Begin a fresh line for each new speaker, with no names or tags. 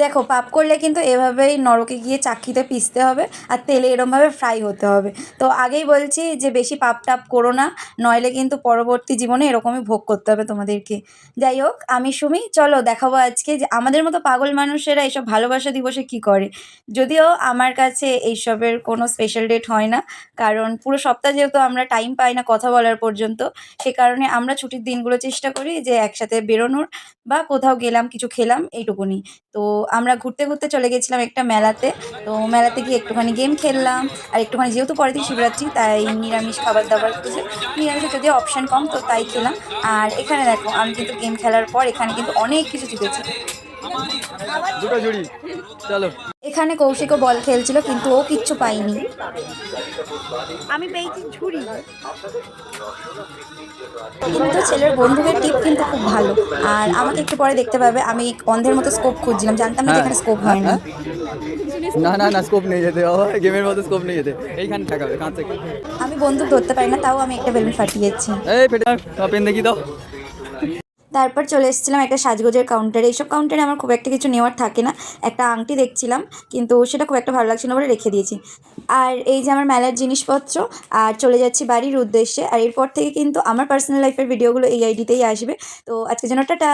দেখো, পাপ করলে কিন্তু এভাবেই নরকে গিয়ে চাক্কিতে পিষতে হবে আর তেলে এরমভাবে ফ্রাই হতে হবে। তো আগেই বলছি যে বেশি পাপ টাপ করো না, নইলে কিন্তু পরবর্তী জীবনে এরকমই ভোগ করতে হবে তোমাদেরকে। যাই হোক, আমি সুমি, চলো দেখাবো আজকে যে আমাদের মতো পাগল মানুষেরা এসব ভালোবাসা দিবসে কী করে। যদিও আমার কাছে এইসবের কোনো স্পেশাল ডেট হয় না, কারণ পুরো সপ্তাহ যেহেতু আমরা টাইম পাই না কথা বলার পর্যন্ত, সে কারণে আমরা ছুটির দিনগুলো চেষ্টা করি যে একসাথে বেরোনোর বা কোথাও গেলাম, কিছু খেলাম, এইটুকুনি। তো আমরা ঘুরতে, ঘুরতে চলে গেছিলাম একটা মেলাতে। তো মেলাতে গিয়ে একটুখানি গেম খেললাম। আর একটুখানি, যেহেতু পরের দিন শিবরাত্রি, তাই নিরামিষ খাবার-দাবার খুঁজে, নিরামিষের যদিও অপশান কম তো তাই খেলাম। আর এখানে দেখো, আমি কিন্তু গেম খেলার পর এখানে কিন্তু অনেক কিছু জিতেছি।
দুটো জুড়ি, চলো।
এখানে কৌশিকও বল খেলছিল কিন্তু ও কিচ্ছু পায়নি।
আমি পেয়েছি ঝুড়ি।
কিন্তু ছেলের বন্দুকের টিপ কিন্তু খুব ভালো। আর আমাকে একটু পরে দেখতে পাবে, আমি অন্ধের মতো স্কোপ খুঁজছিলাম, জানতাম না যে
হ্যাঁ
এখানে স্কোপ
হ্যাঁ
হয় না।
হ্যাঁ। না না না, স্কোপ নিয়ে যেতে বাবা, গেমের মতো স্কোপ নিয়ে যেতে, এইখানে ঠেকাবে কাঁচ থেকে।
আমি বন্দুক ধরতে পারি না, তাও আমি একটা বেলুন ফাটিয়েছি।
এই ফেটে পেন দেখি দাও।
তারপর চলে এসেছিলাম একটা সাজগোজের কাউন্টারে। এইসব কাউন্টারে আমার খুব একটা কিছু নেওয়ার থাকে না। একটা আংটি দেখছিলাম, কিন্তু সেটা খুব একটা ভালো লাগছিল না বলে রেখে দিয়েছি। আর এই যে আমার মেলার জিনিসপত্র, আর চলে যাচ্ছি বাড়ির উদ্দেশ্যে। আর এরপর থেকে কিন্তু আমার পার্সোনাল লাইফের ভিডিওগুলো এই আইডিতেই আসবে। তো আজকের জন্য টাটা।